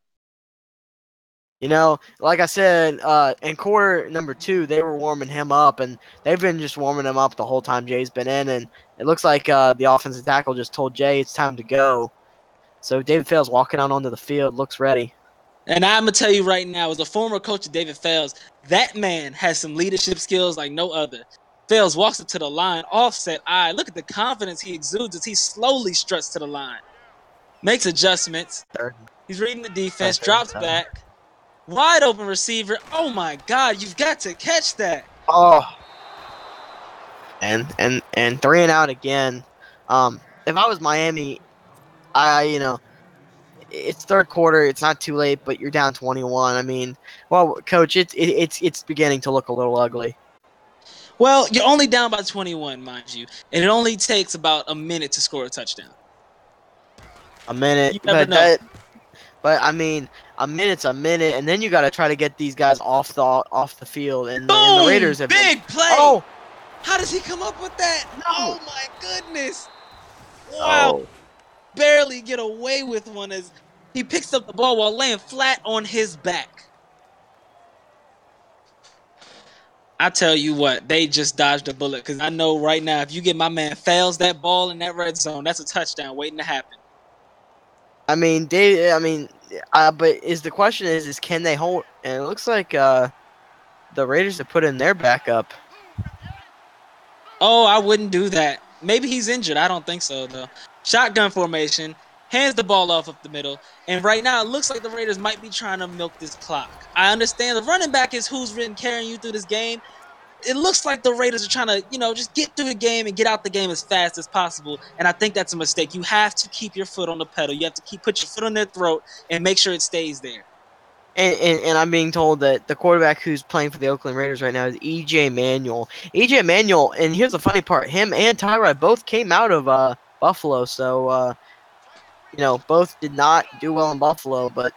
Like I said, in quarter number 2, they were warming him up, and they've been just warming him up the whole time Jay's been in, and it looks like the offensive tackle just told Jay it's time to go. So David Fales walking out onto the field, looks ready. And I'm going to tell you right now, as a former coach of David Fales, that man has some leadership skills like no other. Fales walks up to the line, offset eye. Look at the confidence he exudes as he slowly struts to the line. Makes adjustments. He's reading the defense, drops back. Wide open receiver. Oh, my God, you've got to catch that. Oh. and 3-and-out again. If I was Miami, it's third quarter. It's not too late, but you're down 21. I mean, well, coach, it's beginning to look a little ugly. Well, you're only down by 21, mind you, and it only takes about a minute to score a touchdown. A minute, You never know. but I mean, a minute's a minute, and then you got to try to get these guys off the field, and the Boom! Raiders have been. Big play! Oh How does he come up with that? no! Oh my goodness! Wow! Oh, Barely get away with one as he picks up the ball while laying flat on his back. I tell you what, they just dodged a bullet because I know right now if you get my man fails that ball in that red zone, that's a touchdown waiting to happen. I mean, but the question is can they hold? And it looks like the Raiders have put in their backup. Oh, I wouldn't do that. Maybe he's injured. I don't think so, though. Shotgun formation, hands the ball off up the middle, and right now it looks like the Raiders might be trying to milk this clock. I understand the running back is who's been carrying you through this game. It looks like the Raiders are trying to, just get through the game and get out the game as fast as possible, and I think that's a mistake. You have to keep your foot on the pedal. You have to put your foot on their throat and make sure it stays there. And I'm being told that the quarterback who's playing for the Oakland Raiders right now is E.J. Manuel. E.J. Manuel, and here's the funny part: him and Tyrod both came out of Buffalo, so both did not do well in Buffalo. But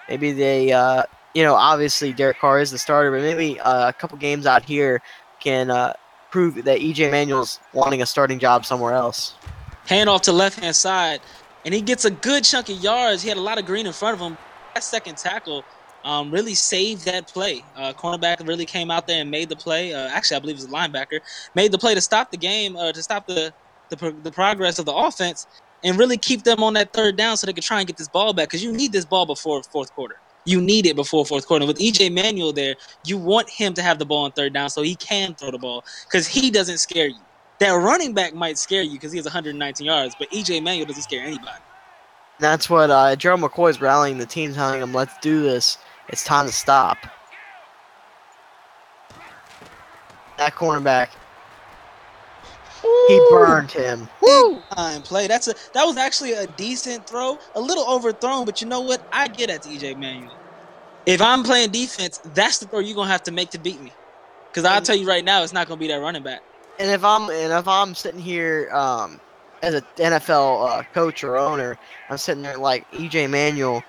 maybe they, obviously Derek Carr is the starter, but maybe a couple games out here can prove that E.J. Manuel's wanting a starting job somewhere else. Hand off to left-hand side, and he gets a good chunk of yards. He had a lot of green in front of him. That second tackle really saved that play. Cornerback really came out there and made the play. Actually, I believe it was a linebacker. Made the play to stop the game, to stop the progress of the offense, and really keep them on that third down so they could try and get this ball back because you need this ball before fourth quarter. You need it before fourth quarter. With E.J. Manuel there, you want him to have the ball on third down so he can throw the ball because he doesn't scare you. That running back might scare you because he has 119 yards, but E.J. Manuel doesn't scare anybody. That's what Gerald McCoy's rallying the team, telling them, "Let's do this. It's time to stop." That cornerback, he burned him. Woo! Time play. That was actually a decent throw, a little overthrown, but you know what? I get at E.J. Manuel. If I'm playing defense, that's the throw you're gonna have to make to beat me. Because I'll tell you right now, it's not gonna be that running back. And if I'm sitting here as an NFL coach or owner, I'm sitting there like E.J. Manuel.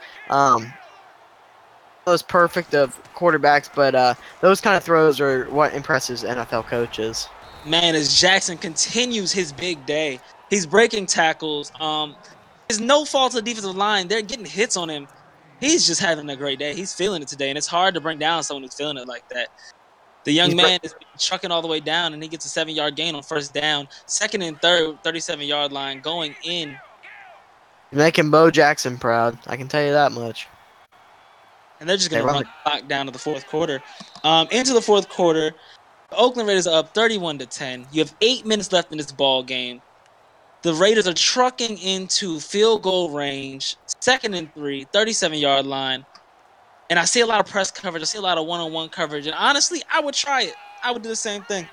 Those perfect of quarterbacks, but those kind of throws are what impresses NFL coaches. Man, as Jackson continues his big day, he's breaking tackles. It's no fault of the defensive line. They're getting hits on him. He's just having a great day. He's feeling it today, and it's hard to bring down someone who's feeling it like that. The young man is trucking all the way down, and he gets a 7-yard gain on first down. Second and third, 37-yard line going in. Making Bo Jackson proud. I can tell you that much. And they're just going to run the clock down to the fourth quarter. Into the fourth quarter, the Oakland Raiders are up 31-10. You have 8 minutes left in this ball game. The Raiders are trucking into field goal range. Second and 3, 37-yard line. And I see a lot of press coverage. I see a lot of one-on-one coverage. And honestly, I would try it. I would do the same thing.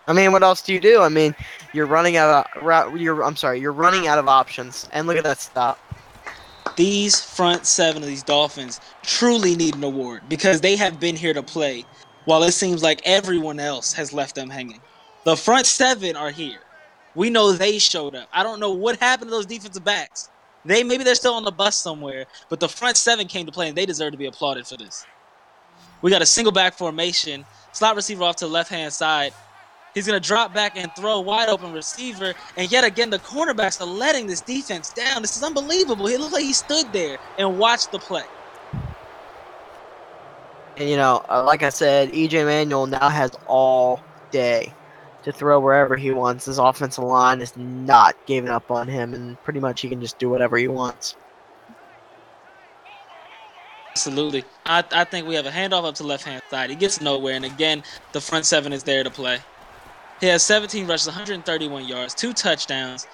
I mean, what else do you do? I mean, you're running out of you're running out of options. And look at that stop. These front seven of these Dolphins truly need an award because they have been here to play, while it seems like everyone else has left them hanging. The front seven are here. We know they showed up. I don't know what happened to those defensive backs. Maybe they're still on the bus somewhere, but the front seven came to play, and they deserve to be applauded for this. We got a single back formation, slot receiver off to the left-hand side. He's going to drop back and throw wide open receiver, and yet again, the cornerbacks are letting this defense down. This is unbelievable. It looked like he stood there and watched the play. And, like I said, E.J. Manuel now has all day to throw wherever he wants. His offensive line is not giving up on him, and pretty much he can just do whatever he wants. Absolutely. I think we have a handoff up to the left-hand side. He gets nowhere, and again, the front seven is there to play. He has 17 rushes, 131 yards, 2 touchdowns.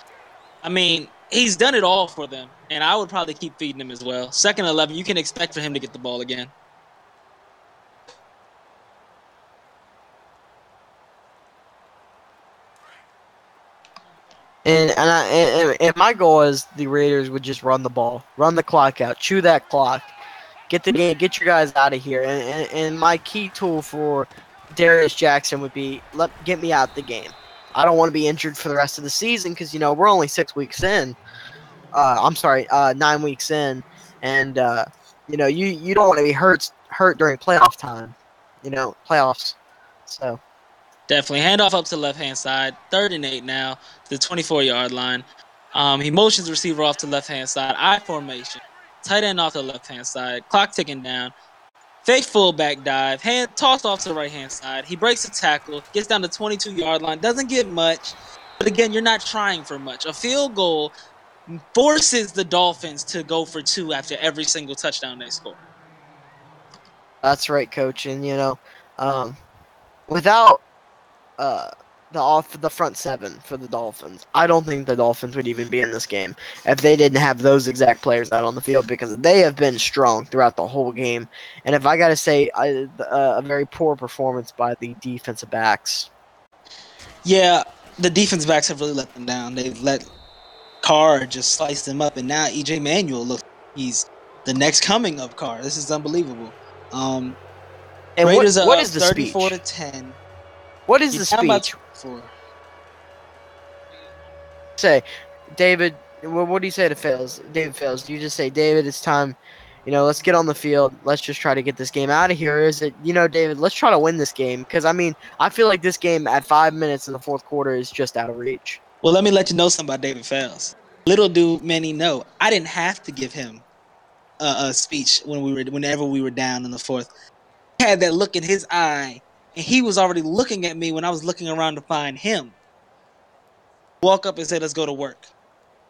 I mean, he's done it all for them, and I would probably keep feeding him as well. Second and 11, you can expect for him to get the ball again. And my goal is the Raiders would just run the ball, run the clock out, chew that clock, get the game, get your guys out of here. And my key tool for Darius Jackson would be get me out the game. I don't want to be injured for the rest of the season because we're only 6 weeks in. I'm sorry, 9 weeks in, and you don't want to be hurt during playoff time. Playoffs. So Definitely. Handoff up to the left hand side. 3rd and 8 now to the 24-yard line. He motions the receiver off to the left hand side. I formation. Tight end off to the left hand side. Clock ticking down. Fake fullback dive. Hand tossed off to the right hand side. He breaks a tackle. Gets down to 22-yard line. Doesn't get much. But again, you're not trying for much. A field goal forces the Dolphins to go for 2 after every single touchdown they score. that's right, coach. And without the front seven for the Dolphins, I don't think the Dolphins would even be in this game if they didn't have those exact players out on the field because they have been strong throughout the whole game. And if I got to say, a very poor performance by the defensive backs. Yeah, the defense backs have really let them down. They've let Carr just slice them up, and now EJ Manuel looks he's the next coming of Carr. This is unbelievable. And Raiders what are is up the 34 speech? to 10. What is You're the down by speech? 24. Say, David, what do you say to Fails? David Fails. Do you just say, David, it's time, let's get on the field. Let's just try to get this game out of here. Or is it, David, let's try to win this game? Because, I feel like this game at 5 minutes in the fourth quarter is just out of reach. Well, let me let you know something about David Fales. Little do many know, I didn't have to give him a speech whenever we were down in the fourth. He had that look in his eye, and he was already looking at me when I was looking around to find him. Walk up and say, "Let's go to work."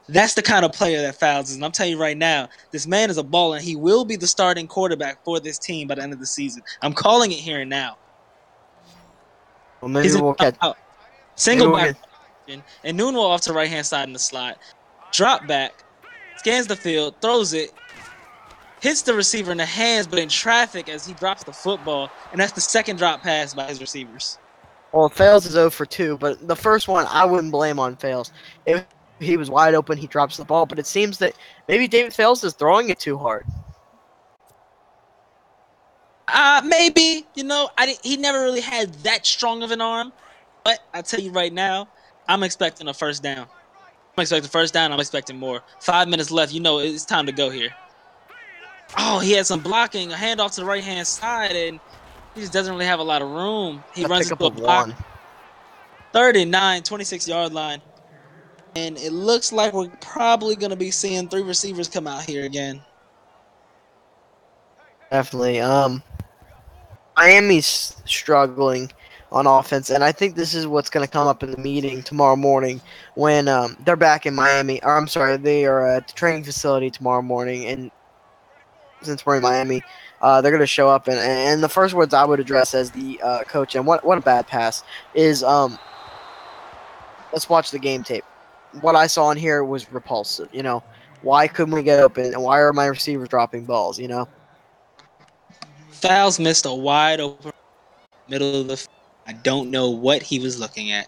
That's the kind of player that Fouls is. And I'm telling you right now, this man is a baller, and he will be the starting quarterback for this team by the end of the season. I'm calling it here and now. Well, maybe He's in we'll catch. out. Maybe Single we'll back get. and Nuno off to the right hand side in the slot. Drop back, scans the field, throws it, hits the receiver in the hands, but in traffic as he drops the football, and that's the second drop pass by his receivers. Well, Fails is 0 for 2, but the first one I wouldn't blame on Fails. If he was wide open, he drops the ball, but it seems that maybe David Fails is throwing it too hard. Maybe, he never really had that strong of an arm, but I tell you right now, I'm expecting a first down. I'm expecting first down. I'm expecting more. 5 minutes left. It's time to go here. Oh, he had some blocking, a handoff to the right hand side, and he just doesn't really have a lot of room. He runs Pickup into a of block. one. 39, 26-yard line. And it looks like we're probably going to be seeing 3 receivers come out here again. Definitely. Miami's struggling on offense, and I think this is what's going to come up in the meeting tomorrow morning when they're back in Miami. Or I'm sorry, they are at the training facility tomorrow morning, and since we're in Miami, they're going to show up. And the first words I would address as the coach, and what a bad pass, is let's watch the game tape. What I saw in here was repulsive. Why couldn't we get open, and why are my receivers dropping balls? Fouls missed a wide open middle of the field. I don't know what he was looking at.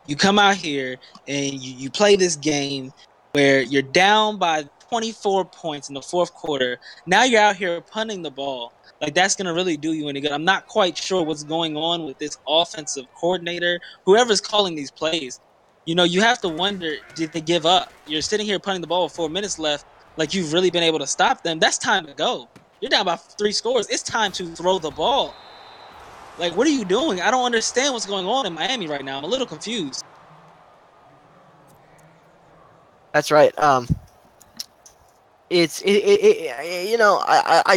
You come out here and you play this game where you're down by 24 points in the fourth quarter. Now you're out here punting the ball. Like, that's going to really do you any good. I'm not quite sure what's going on with this offensive coordinator, whoever's calling these plays. You have to wonder, did they give up? You're sitting here punting the ball with 4 minutes left, like you've really been able to stop them. That's time to go. You're down by 3 scores. It's time to throw the ball. Like, what are you doing? I don't understand what's going on in Miami right now. I'm a little confused. That's right. I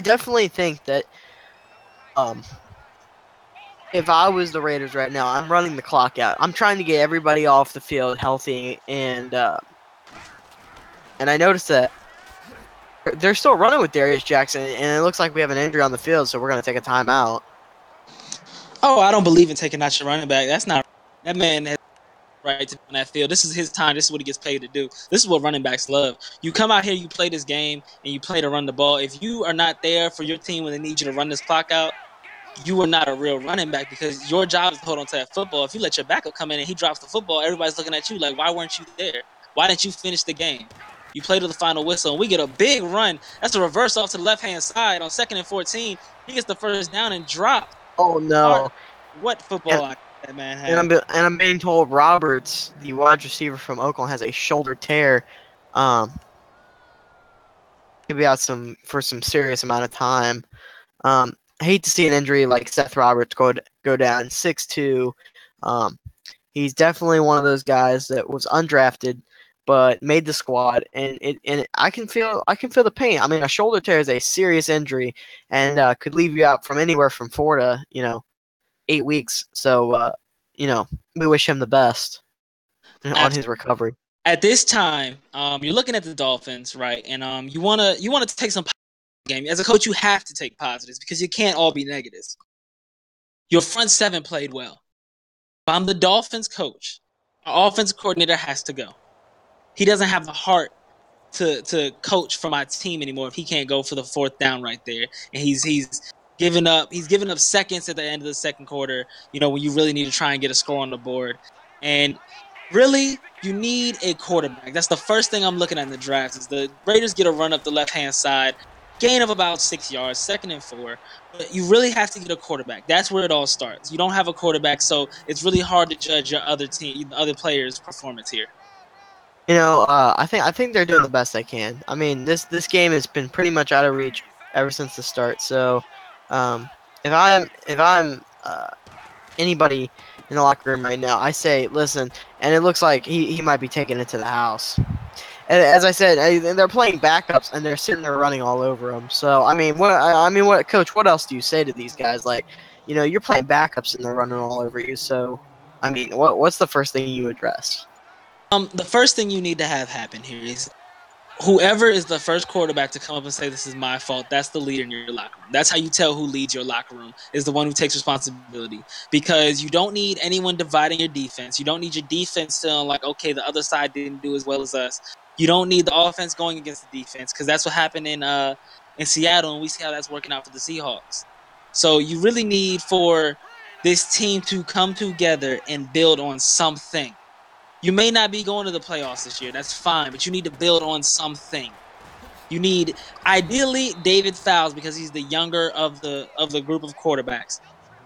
definitely think that if I was the Raiders right now, I'm running the clock out. I'm trying to get everybody off the field healthy, and I noticed that they're still running with Darius Jackson, and it looks like we have an injury on the field, so we're going to take a timeout. Oh, I don't believe in taking out your running back. That's not that man has right to be on that field. This is his time. This is what he gets paid to do. This is what running backs love. You come out here, you play this game, and you play to run the ball. If you are not there for your team when they need you to run this clock out, you are not a real running back because your job is to hold on to that football. If you let your backup come in and he drops the football, everybody's looking at you like, why weren't you there? Why didn't you finish the game? You play to the final whistle, and we get a big run. That's a reverse off to the left-hand side on 2nd and 14. He gets the first down and drops. Oh no! What And football that man and has? I'm being told Roberts, the wide receiver from Oakland, has a shoulder tear. Um, he'll be out for some serious amount of time. I hate to see an injury like Seth Roberts go down 6'2". He's definitely one of those guys that was undrafted but made the squad, and I can feel the pain. I mean, a shoulder tear is a serious injury and could leave you out from anywhere from 4 to 8 weeks. So we wish him the best on his recovery. At this time, you're looking at the Dolphins, right? And you wanna take some game. As a coach, you have to take positives because you can't all be negatives. Your front seven played well. If I'm the Dolphins coach, our offensive coordinator has to go. He doesn't have the heart to coach for my team anymore if he can't go for the 4th down right there. And he's giving up seconds at the end of the second quarter, when you really need to try and get a score on the board. And really, you need a quarterback. That's the first thing I'm looking at in the draft is the Raiders get a run up the left-hand side, gain of about 6 yards, 2nd and 4. But you really have to get a quarterback. That's where it all starts. You don't have a quarterback, so it's really hard to judge your other players' performance here. I think they're doing the best they can. I mean, this game has been pretty much out of reach ever since the start. So, if I'm anybody in the locker room right now, I say, listen. And it looks like he might be taking it to the house. And as I said, they're playing backups and they're sitting there running all over them. So what, coach? What else do you say to these guys? Like, you're playing backups and they're running all over you. So, I mean, what's the first thing you address? The first thing you need to have happen here is whoever is the first quarterback to come up and say this is my fault, that's the leader in your locker room. That's how you tell who leads your locker room, is the one who takes responsibility. Because you don't need anyone dividing your defense. You don't need your defense feeling like, okay, the other side didn't do as well as us. You don't need the offense going against the defense, because that's what happened in Seattle, and we see how that's working out for the Seahawks. So you really need for this team to come together and build on something. You may not be going to the playoffs this year. That's fine, but you need to build on something. You need ideally David Fowles because he's the younger of the group of quarterbacks,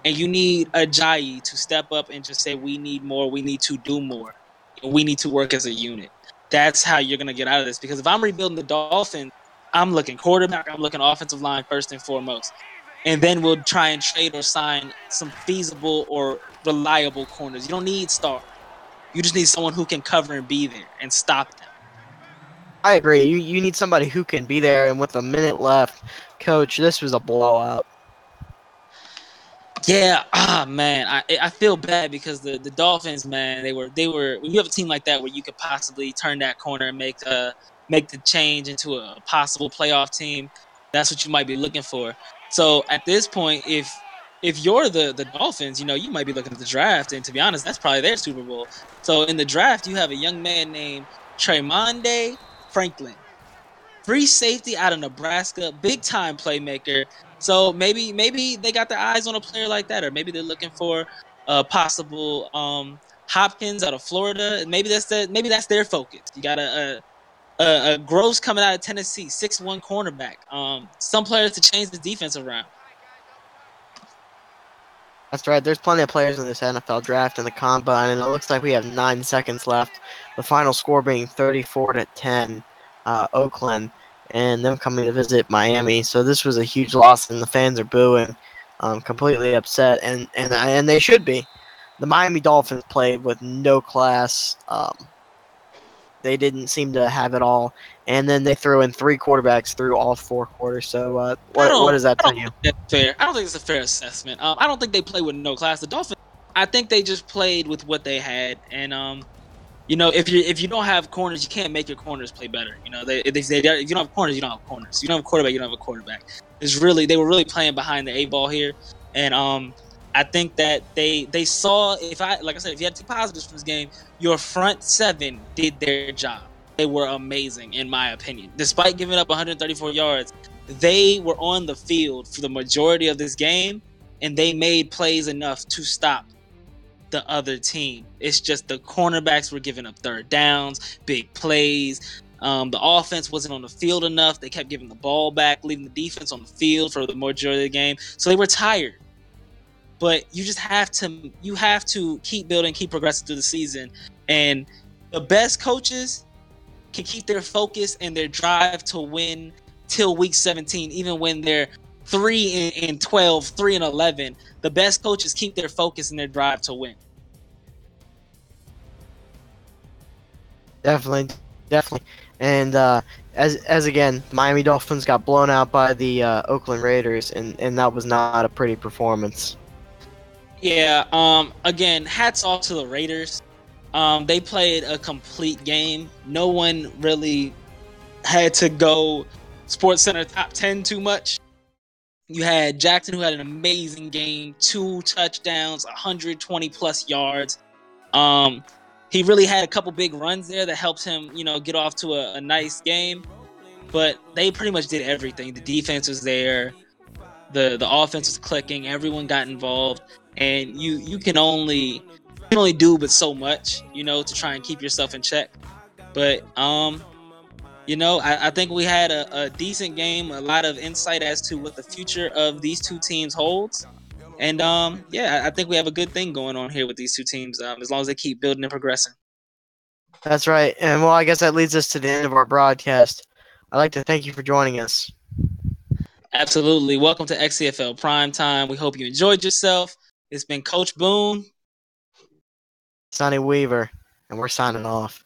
and you need Ajayi to step up and just say we need more. We need to do more. We need to work as a unit. That's how you're gonna get out of this. Because if I'm rebuilding the Dolphins, I'm looking quarterback. I'm looking offensive line first and foremost, and then we'll try and trade or sign some feasible or reliable corners. You don't need stars. You just need someone who can cover and be there and stop them. I agree. You need somebody who can be there. And with a minute left, coach, this was a blowout. Yeah, man, I feel bad because the Dolphins, man, they were when you have a team like that where you could possibly turn that corner and make the change into a possible playoff team. That's what you might be looking for. So at this point, if you're the Dolphins, you might be looking at the draft, and to be honest, that's probably their Super Bowl. So in the draft, you have a young man named Tremonde Franklin, free safety out of Nebraska, big time playmaker. So maybe they got their eyes on a player like that, or maybe they're looking for a possible Hopkins out of Florida. Maybe that's their focus. You got a Gross coming out of Tennessee, 6'1" cornerback. Some players to change the defense around. That's right. There's plenty of players in this NFL draft and the combine, and it looks like we have 9 seconds left. The final score being 34-10, Oakland, and them coming to visit Miami. So this was a huge loss, and the fans are booing, completely upset, and they should be. The Miami Dolphins played with no class. They didn't seem to have it all, and then they threw in 3 quarterbacks through all 4 quarters. So what does that I tell don't you? think that's fair. I don't think it's a fair assessment. I don't think they play with no class. The Dolphins, I think they just played with what they had, and if you don't have corners, you can't make your corners play better. They say if you don't have corners, you don't have corners. You don't have a quarterback, you don't have a quarterback. They were really playing behind the 8 ball here, and I think that they saw if you had 2 positives from this game, your front 7 did their job. They were amazing in my opinion. Despite giving up 134 yards, they were on the field for the majority of this game, and they made plays enough to stop the other team. It's just the cornerbacks were giving up third downs, big plays. The offense wasn't on the field enough. They kept giving the ball back, leaving the defense on the field for the majority of the game. So they were tired. But you have to keep building, keep progressing through the season. And the best coaches can keep their focus and their drive to win till week 17, even when they're 3-12, 3-11. The best coaches keep their focus and their drive to win. Definitely, definitely. And as again, Miami Dolphins got blown out by the Oakland Raiders, and that was not a pretty performance. Yeah. Again, hats off to the Raiders. They played a complete game. No one really had to go Sports Center top 10 too much. You had Jackson, who had an amazing game, 2 touchdowns, 120 plus yards. He really had a couple big runs there that helped him, get off to a nice game. But they pretty much did everything. The defense was there, the offense was clicking, everyone got involved, and you can only do but so much, to try and keep yourself in check. But I think we had a decent game, a lot of insight as to what the future of these two teams holds. And I think we have a good thing going on here with these two teams, as long as they keep building and progressing. That's right. And well, I guess that leads us to the end of our broadcast. I'd like to thank you for joining us. Absolutely. Welcome to XCFL Prime Time. We hope you enjoyed yourself. It's been Coach Boone, Sonny Weaver, and we're signing off.